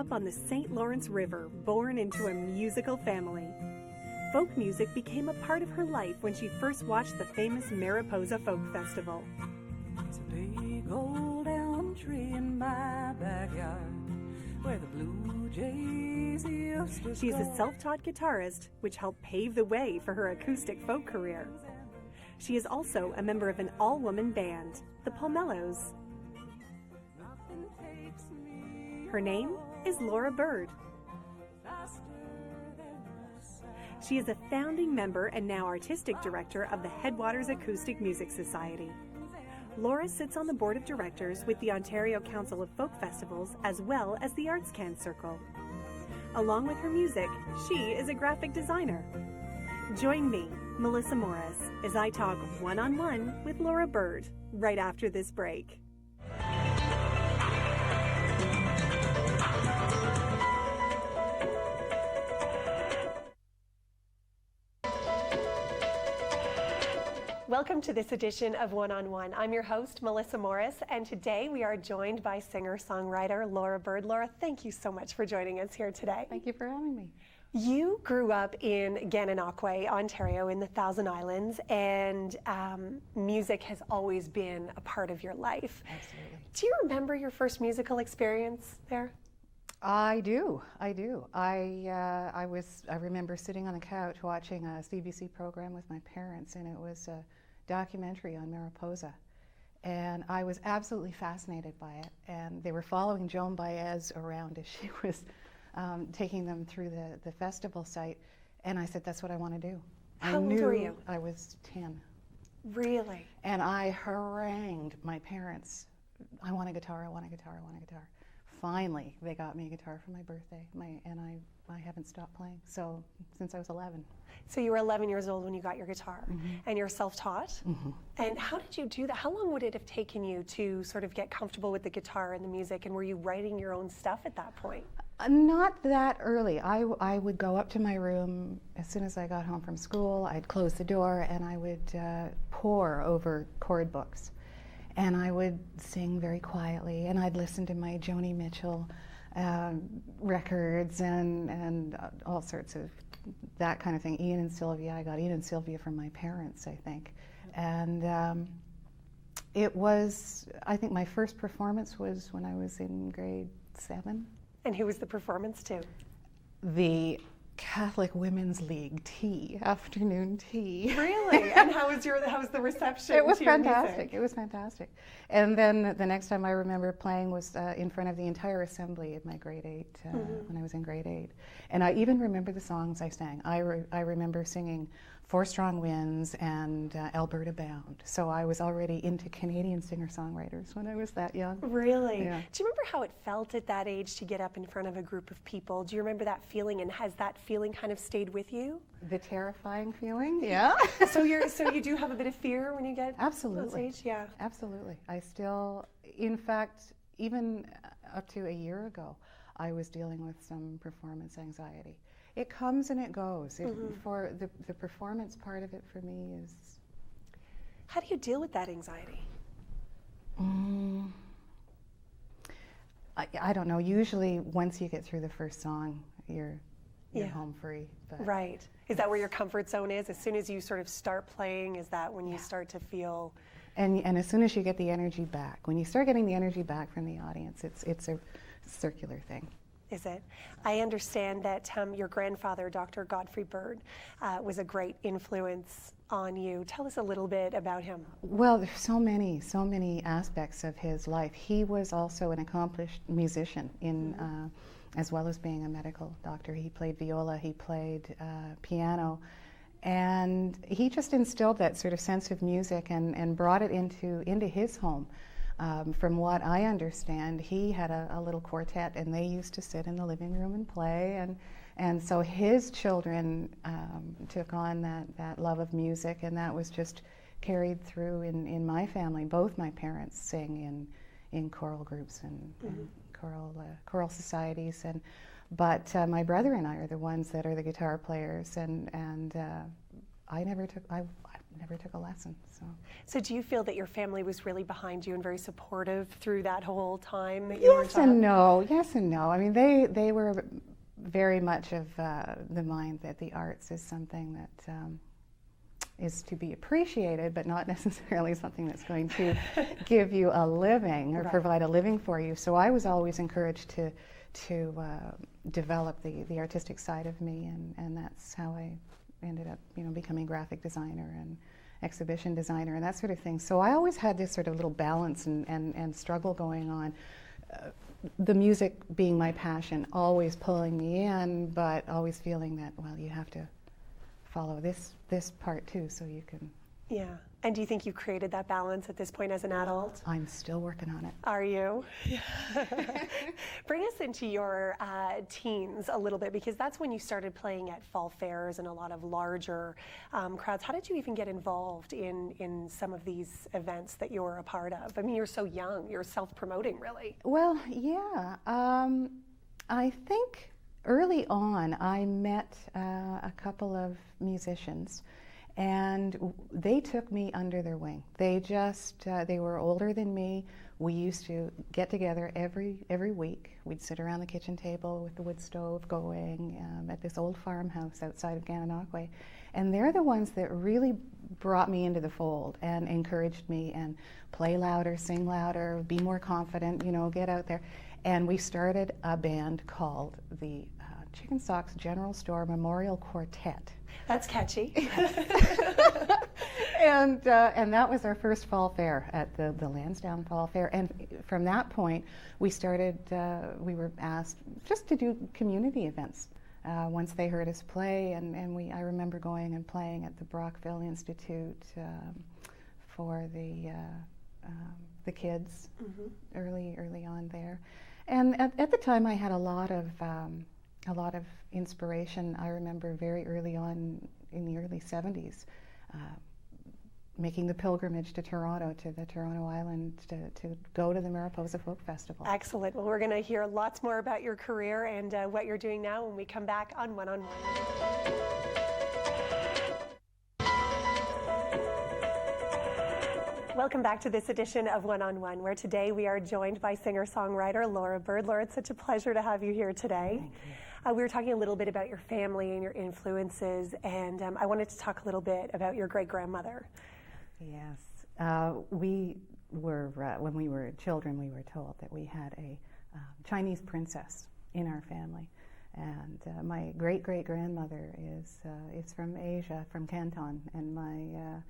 up on the St. Lawrence River, born into a musical family. Folk music became a part of her life when she first watched the famous Mariposa Folk Festival. There's a big old elm tree in my backyard where the blue jays used to She is a self-taught guitarist, which helped pave the way for her acoustic folk career. She is also a member of an all-woman band, the Palmellos. Her name is Laura Bird. She is a founding member and now artistic director of the Headwaters Acoustic Music Society. Laura sits on the board of directors with the Ontario Council of Folk Festivals as well as the Arts Can Circle. Along with her music, she is a graphic designer. Join me, Melissa Morris, as I talk one-on-one with Laura Bird right after this break. Welcome to this edition of One-on-One. I'm your host, Melissa Morris, and today we are joined by singer-songwriter Laura Bird. Laura, thank you so much for joining us here today. Thank you for having me. You grew up in Gananoque, Ontario, in the Thousand Islands, and music has always been a part of your life. Absolutely. Do you remember your first musical experience there? I do. I remember sitting on the couch watching a CBC program with my parents, and it was a documentary on Mariposa. And I was absolutely fascinated by it. And they were following Joan Baez around as she was taking them through the festival site. And I said, that's what I want to do. How old were you? I was 10. Really? And I harangued my parents. I want a guitar, I want a guitar, I want a guitar. Finally, they got me a guitar for my birthday, and I haven't stopped playing, so since I was 11. So you were 11 years old when you got your guitar, and you're self-taught? Mm-hmm. And how did you do that? How long would it have taken you to sort of get comfortable with the guitar and the music, and were you writing your own stuff at that point? Not that early. I would go up to my room as soon as I got home from school. I'd close the door, and I would pore over chord books. And I would sing very quietly, and I'd listen to my Joni Mitchell records and all sorts of that kind of thing. Ian and Sylvia, I got Ian and Sylvia from my parents, I think. And it was, I think my first performance was when I was in grade 7. And who was the performance to? The Catholic Women's League tea, afternoon tea. Really? And how was the reception? It was to your fantastic. music? It was fantastic. And then the next time I remember playing was in front of the entire assembly at my grade 8, when I was in grade 8. And I even remember the songs I sang. I remember singing Four Strong Winds and Alberta Bound. So I was already into Canadian singer-songwriters when I was that young. Really? Yeah. Do you remember how it felt at that age to get up in front of a group of people? Do you remember that feeling, and has that feeling kind of stayed with you? The terrifying feeling, yeah. So you do have a bit of fear when you get Absolutely. on stage? Yeah. Absolutely. I still, in fact, even up to a year ago, I was dealing with some performance anxiety. It comes and it goes. For the performance part of it for me is... How do you deal with that anxiety? I don't know. Usually once you get through the first song, you're home free. But right. Is that where your comfort zone is? As soon as you sort of start playing, is that when you start to feel... And as soon as you get the energy back, when you start getting the energy back from the audience, it's a circular thing. Is it? I understand that your grandfather, Dr. Godfrey Bird, was a great influence on you. Tell us a little bit about him. Well, there's so many aspects of his life. He was also an accomplished musician as well as being a medical doctor. He played viola, he played piano, and he just instilled that sort of sense of music and brought it into his home. From what I understand, he had a little quartet, and they used to sit in the living room and play, and so his children took on that love of music, and that was just carried through in my family. Both my parents sing in choral groups and choral societies, but my brother and I are the ones that are the guitar players, and I never took a lesson. So do you feel that your family was really behind you and very supportive through that whole time that you were Yes and no. Yes and no. I mean, they were very much of the mind that the arts is something that is to be appreciated, but not necessarily something that's going to give you a living or provide a living for you. So I was always encouraged to develop the artistic side of me, and that's how I ended up, becoming graphic designer and exhibition designer and that sort of thing. So I always had this sort of little balance and struggle going on. The music being my passion, always pulling me in, but always feeling that, well, you have to follow this part too, so you can. Yeah. And do you think you created that balance at this point as an adult? I'm still working on it. Are you? Bring us into your teens a little bit, because that's when you started playing at fall fairs and a lot of larger crowds. How did you even get involved in some of these events that you're a part of? I mean, you're so young. You're self-promoting, really. Well, yeah. I think early on I met a couple of musicians, and they took me under their wing. They were older than me. We used to get together every week. We'd sit around the kitchen table with the wood stove going at this old farmhouse outside of Gananoque. And they're the ones that really brought me into the fold and encouraged me and play louder, sing louder, be more confident, get out there. And we started a band called the Chicken Socks General Store Memorial Quartet. That's catchy. And that was our first fall fair at the Lansdowne Fall Fair. And from that point, we were asked just to do community events once they heard us play. And I remember going and playing at the Brockville Institute for the kids early on there. And at the time, I had a lot of inspiration. I remember very early on in the early 70s making the pilgrimage to Toronto, to the Toronto Island, to go to the Mariposa Folk Festival. Excellent. Well, we're going to hear lots more about your career and what you're doing now when we come back on One on One. Welcome back to this edition of One on One, where today we are joined by singer-songwriter Laura Bird. Laura, it's such a pleasure to have you here today. Thank you. We were talking a little bit about your family and your influences, and I wanted to talk a little bit about your great-grandmother. Yes. We were, when we were children, we were told that we had a Chinese princess in our family. And my great-great-grandmother is from Asia, from Canton, and my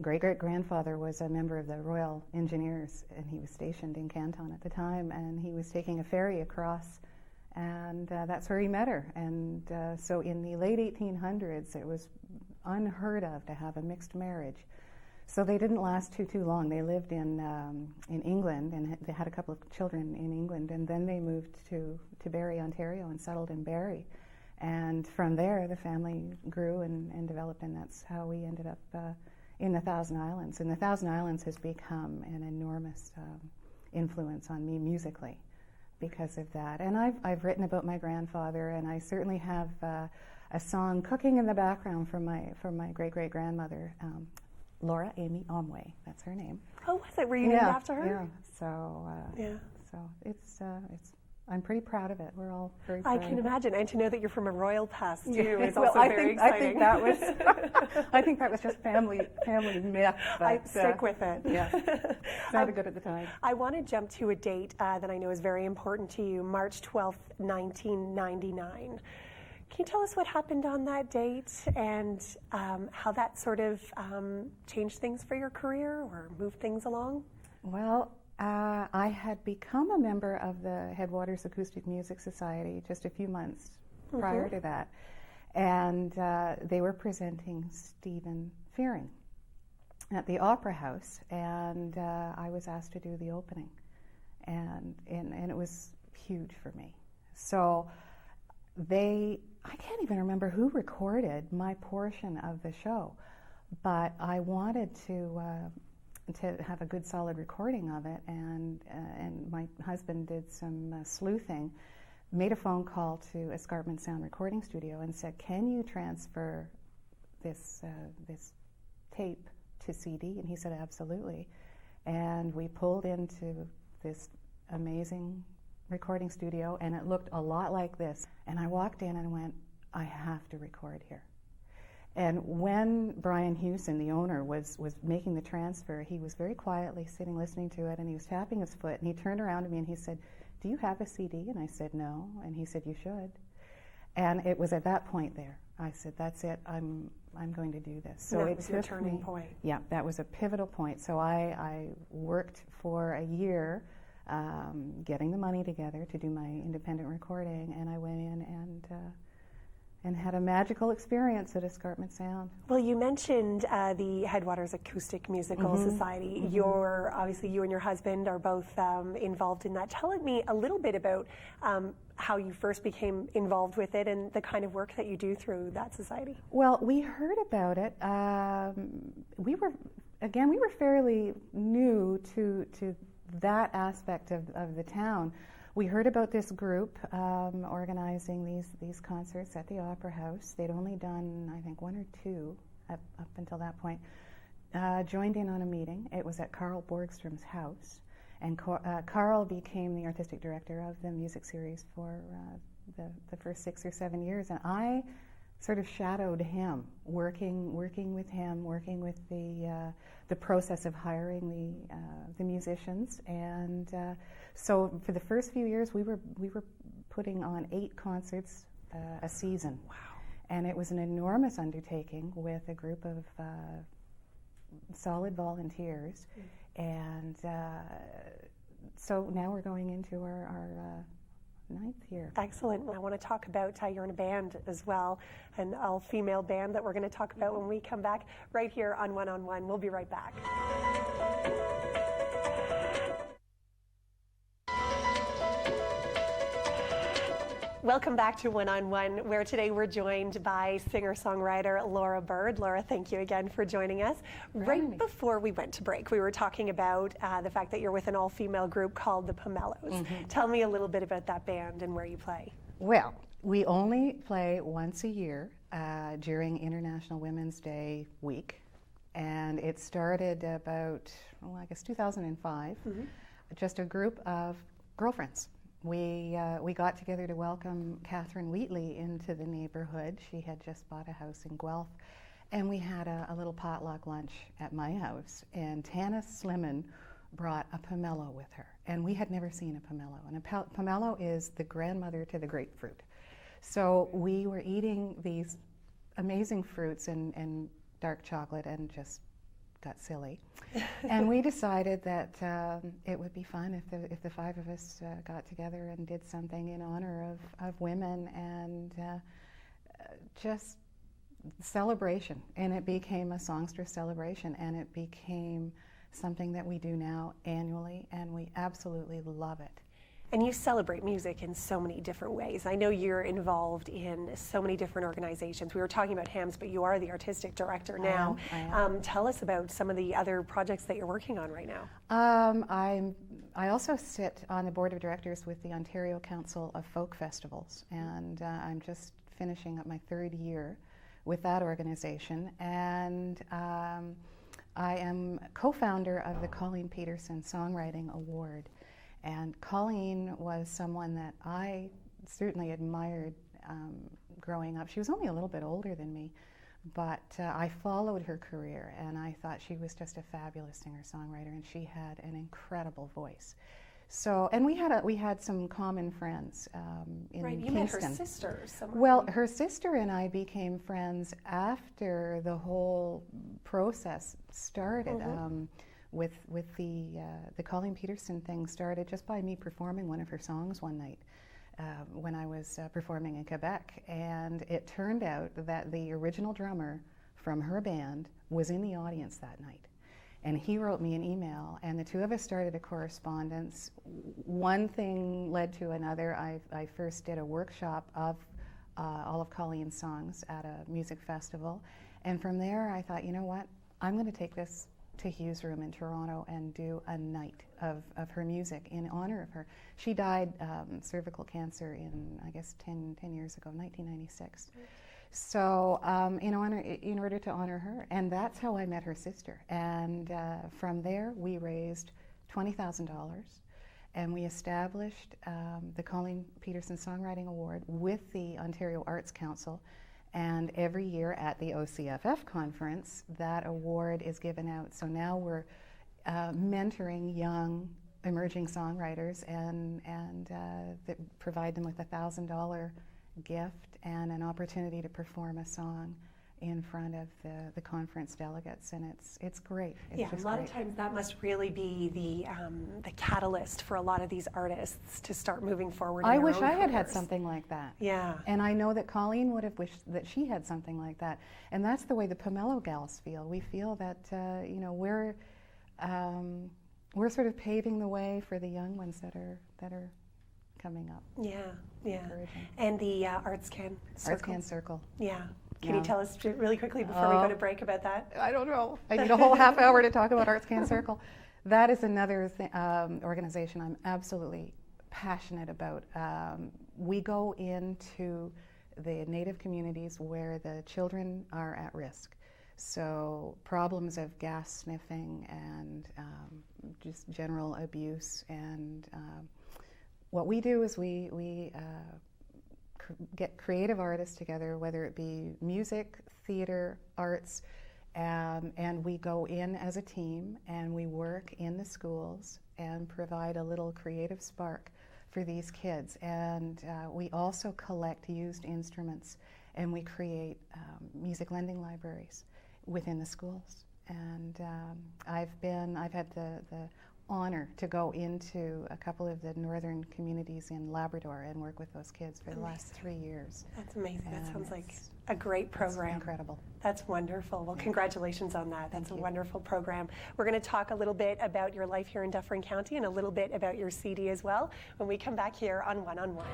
great-great-grandfather was a member of the Royal Engineers, and he was stationed in Canton at the time, and he was taking a ferry across, and that's where he met her. And so in the late 1800s, it was unheard of to have a mixed marriage. So they didn't last too long. They lived in England, and they had a couple of children in England, and then they moved to Barrie, Ontario, and settled in Barrie. And from there, the family grew and developed, and that's how we ended up in the Thousand Islands. And the Thousand Islands has become an enormous influence on me musically because of that. And I've written about my grandfather, and I certainly have a song cooking in the background from my great-great-grandmother, Laura Amy Omway. That's her name. Oh, was it? Were you named after her? Yeah. So it's I'm pretty proud of it. We're all very proud. I can imagine, and to know that you're from a royal past too is well, also very exciting. I think that was just family myth. But, I stick with it. Yeah, sounded good at the time. I want to jump to a date that I know is very important to you, March 12th, 1999. Can you tell us what happened on that date and how that sort of changed things for your career or moved things along? Well, I had become a member of the Headwaters Acoustic Music Society just a few months prior to that, and they were presenting Stephen Fearing at the Opera House, and I was asked to do the opening, and it was huge for me. So I can't even remember who recorded my portion of the show, but I wanted to have a good solid recording of it, and my husband did some sleuthing, made a phone call to Escarpment Sound Recording Studio and said, can you transfer this tape to CD? And he said, absolutely. And we pulled into this amazing recording studio, and it looked a lot like this. And I walked in and went, I have to record here. And when Brian Hewson, the owner, was making the transfer, he was very quietly sitting listening to it, and he was tapping his foot, and he turned around to me and he said, do you have a CD? And I said, no. And he said, you should. And it was at that point there. I said, that's it, I'm going to do this. So that was your turning point. Yeah, that was a pivotal point. So I worked for a year getting the money together to do my independent recording, and I went in and had a magical experience at Escarpment Sound. Well, you mentioned the Headwaters Acoustic Musical Society. Mm-hmm. Obviously, you and your husband are both involved in that. Tell me a little bit about how you first became involved with it and the kind of work that you do through that society. Well, we heard about it. We were fairly new to that aspect of the town. We heard about this group organizing these concerts at the Opera House. They'd only done, I think, one or two up until that point. Joined in on a meeting. It was at Carl Borgstrom's house. And Carl became the artistic director of the music series for the first 6 or 7 years. And I sort of shadowed him, working with him, working with the process of hiring the musicians. And so for the first few years, we were putting on 8 concerts a season. Wow! And it was an enormous undertaking with a group of solid volunteers. And so now we're going into our 9th year. Excellent. I want to talk about you're in a band as well, an all-female band that we're going to talk about when we come back right here on One on One. We'll be right back. Welcome back to One on One, where today we're joined by singer-songwriter Laura Bird. Laura, thank you again for joining us. Right before we went to break, we were talking about the fact that you're with an all-female group called the Pomelos. Mm-hmm. Tell me a little bit about that band and where you play. Well, we only play once a year during International Women's Day week, and it started about, 2005, just a group of girlfriends. We got together to welcome Catherine Wheatley into the neighborhood. She had just bought a house in Guelph, and we had a little potluck lunch at my house, and Tana Slimman brought a pomelo with her, and we had never seen a pomelo, and a pomelo is the grandmother to the grapefruit. So we were eating these amazing fruits and dark chocolate and just got silly. And we decided that it would be fun if the 5 of us got together and did something in honor of women and just celebration. And it became a songstress celebration, and it became something that we do now annually, and we absolutely love it. And you celebrate music in so many different ways. I know you're involved in so many different organizations. We were talking about HAMS, but you are the artistic director now. I am. Tell us about some of the other projects that you're working on right now. I also sit on the board of directors with the Ontario Council of Folk Festivals, and I'm just finishing up my 3rd year with that organization. And I am co-founder of the Colleen Peterson Songwriting Award. And Colleen was someone that I certainly admired growing up. She was only a little bit older than me, but I followed her career, and I thought she was just a fabulous singer-songwriter, and she had an incredible voice. So, and we had some common friends in Right, you Kingston. met her sister. Well, her sister and I became friends after the whole process started. With the Colleen Peterson thing started just by me performing one of her songs one night when I was performing in Quebec, and it turned out that the original drummer from her band was in the audience that night, and he wrote me an email, and the 2 of us started a correspondence. One thing led to another. I first did a workshop of all of Colleen's songs at a music festival, and from there I thought, you know what, I'm going to take this to Hughes Room in Toronto and do a night of her music in honor of her. She died cervical cancer in, I guess, 10 years ago, 1996. So in order to honor her, and that's how I met her sister. And from there, we raised $20,000, and we established the Colleen Peterson Songwriting Award with the Ontario Arts Council. And every year at the OCFF conference, that award is given out. So now we're mentoring young emerging songwriters and provide them with a $1,000 gift and an opportunity to perform a song in front of the conference delegates, and it's great. Yeah, a lot of times that must really be the catalyst for a lot of these artists to start moving forward. I wish I had something like that. Yeah. And I know that Colleen would have wished that she had something like that. And that's the way the Pomelo gals feel. We feel that we're sort of paving the way for the young ones that are coming up. Yeah, yeah. And the Arts Can Circle. Arts Can Circle. Yeah. Can you tell us really quickly before we go to break about that? I don't know. I need a whole half hour to talk about Arts Can Circle. That is another organization I'm absolutely passionate about. We go into the Native communities where the children are at risk. So problems of gas sniffing and just general abuse. And what we do is we get creative artists together, whether it be music, theater, arts, and we go in as a team and we work in the schools and provide a little creative spark for these kids. And we also collect used instruments, and we create music lending libraries within the schools. And I've had the honor to go into a couple of the northern communities in Labrador and work with those kids for the last 3 years. That's amazing. That sounds like a great program. It's incredible. That's wonderful. Well, congratulations on that. That's a wonderful program. We're going to talk a little bit about your life here in Dufferin County and a little bit about your CD as well when we come back here on One on One.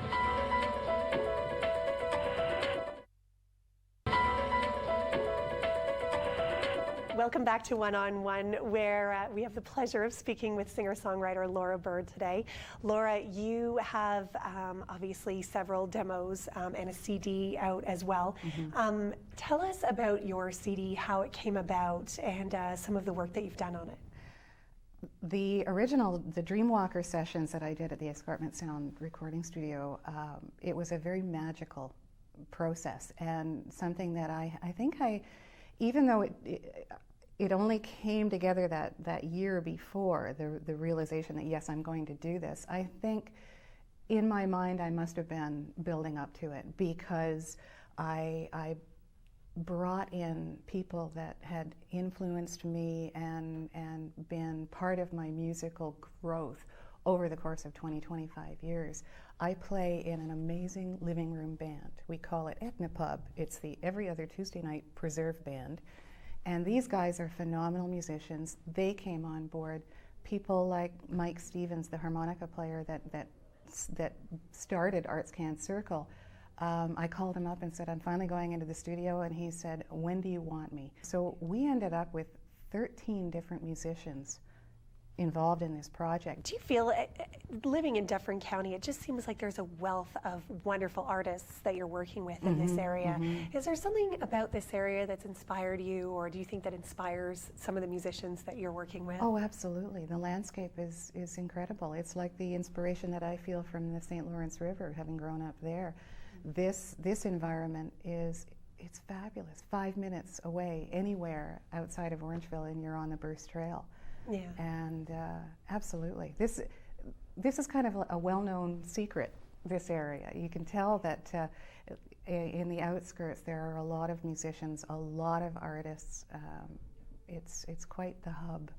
Welcome back to One on One, where we have the pleasure of speaking with singer-songwriter Laura Bird today. Laura, you have obviously several demos and a CD out as well. Mm-hmm. Tell us about your CD, how it came about, and some of the work that you've done on it. The original, the Dreamwalker sessions that I did at the Escarpment Sound recording studio, it was a very magical process, and something that I think even though it only came together that year before, the realization that, yes, I'm going to do this, I think in my mind I must have been building up to it, because I brought in people that had influenced me and been part of my musical growth over the course of 20-25 years. I play in an amazing living room band. We call it Ethnopub. It's the every other Tuesday night preserve band. And these guys are phenomenal musicians. They came on board. People like Mike Stevens, the harmonica player that started Arts Can Circle. I called him up and said, I'm finally going into the studio, and he said, when do you want me? So we ended up with 13 different musicians involved in this project. Do you feel, living in Dufferin County, it just seems like there's a wealth of wonderful artists that you're working with in this area. Is there something about this area that's inspired you, or do you think that inspires some of the musicians that you're working with? Oh, absolutely. The landscape is incredible. It's like the inspiration that I feel from the St. Lawrence River, having grown up there. This environment it's fabulous. 5 minutes away, anywhere outside of Orangeville, and you're on the Bruce Trail. Yeah. And absolutely. This is kind of a well-known secret, this area. You can tell that in the outskirts there are a lot of musicians, a lot of artists. It's quite the hub.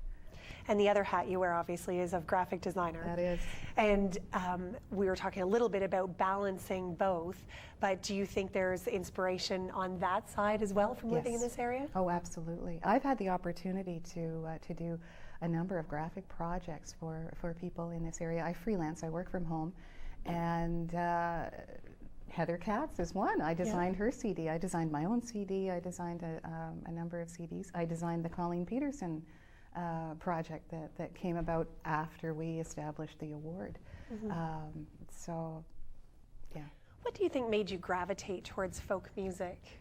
And the other hat you wear, obviously, is of graphic designer. That is. And we were talking a little bit about balancing both, but do you think there's inspiration on that side as well from living in this area? Oh, absolutely. I've had the opportunity to do a number of graphic projects for people in this area. I freelance, I work from home, and Heather Katz is one. I designed her CD. I designed my own CD. I designed a number of CDs. I designed the Colleen Peterson project that came about after we established the award. What do you think made you gravitate towards folk music?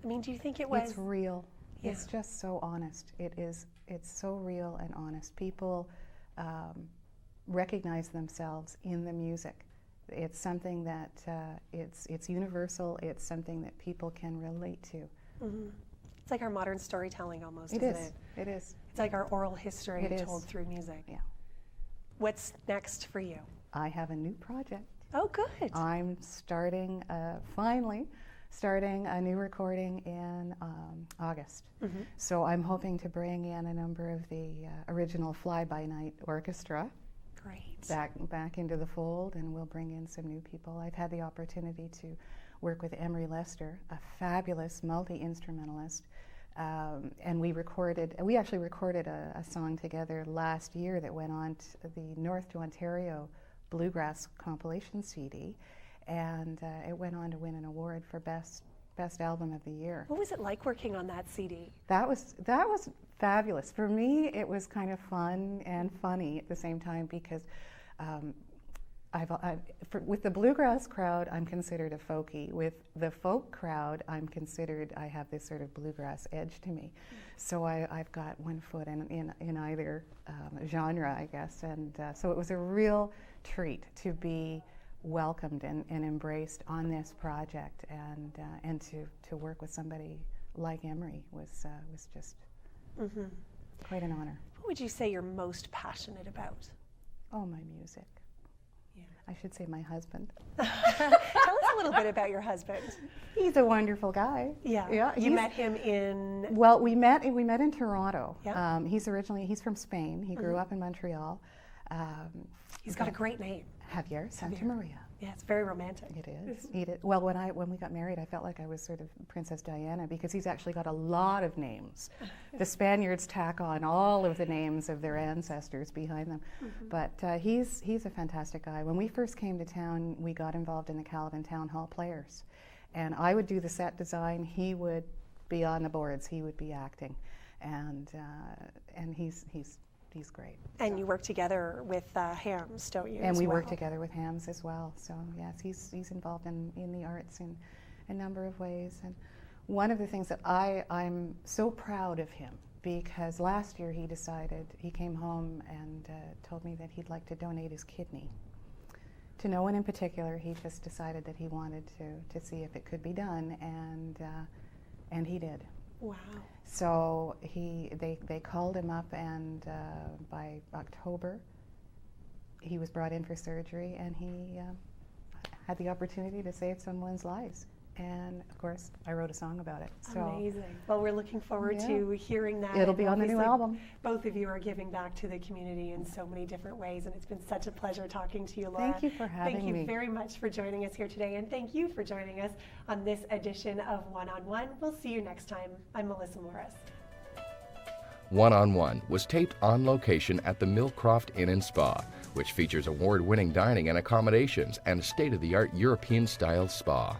I mean, do you think it was? It's real. Yeah. It's just so honest. It's so real and honest. People recognize themselves in the music. It's something that it's universal. It's something that people can relate to. Mm-hmm. It's like our modern storytelling almost, It isn't is. it? It is. It's like our oral history It told is. through music. Yeah. What's next for you? I have a new project. Oh, good. I'm starting, finally, starting a new recording in August. Mm-hmm. So I'm hoping to bring in a number of the original fly-by-night orchestra Great. back into the fold, and we'll bring in some new people. I've had the opportunity to work with Emery Lester, a fabulous multi-instrumentalist, and we actually recorded a song together last year that went on to the North to Ontario Bluegrass compilation CD, and it went on to win an award for best album of the year. What was it like working on that CD? That was fabulous. For me, it was kind of fun and funny at the same time, because with the bluegrass crowd, I'm considered a folkie. With the folk crowd, I have this sort of bluegrass edge to me. So I've got one foot in either genre, I guess. And so it was a real treat to be welcomed and embraced on this project, and to work with somebody like Emery was just quite an honor. What would you say you're most passionate about? Oh, my music. Yeah. I should say my husband. Tell us a little bit about your husband. He's a wonderful guy. Yeah. Yeah. You met him in... Well, we met in Toronto. Yeah. He's from Spain. He grew up in Montreal. He's got a great name. Javier Santa Maria. Yeah, it's very romantic. It is. Well, when we got married, I felt like I was sort of Princess Diana, because he's actually got a lot of names. The Spaniards tack on all of the names of their ancestors behind them. Mm-hmm. But he's a fantastic guy. When we first came to town, we got involved in the Caledon Town Hall Players, and I would do the set design. He would be on the boards. He would be acting, and he's great. And you work together with Hams, don't you? And we work together with Hams as well. So yes, he's involved in the arts in a number of ways. And one of the things that I'm so proud of him, because last year he came home and told me that he'd like to donate his kidney to no one in particular. He just decided that he wanted to see if it could be done, and he did. Wow. So they called him up, and by October he was brought in for surgery, and he had the opportunity to save someone's lives. And of course, I wrote a song about it. So amazing. Well, we're looking forward to hearing that. It'll be on the new album. Both of you are giving back to the community in so many different ways, and it's been such a pleasure talking to you, Laura. Thank you for having me. Thank you very much for joining us here today, and thank you for joining us on this edition of One on One. We'll see you next time. I'm Melissa Morris. One on One was taped on location at the Millcroft Inn and Spa, which features award-winning dining and accommodations and a state-of-the-art European-style spa.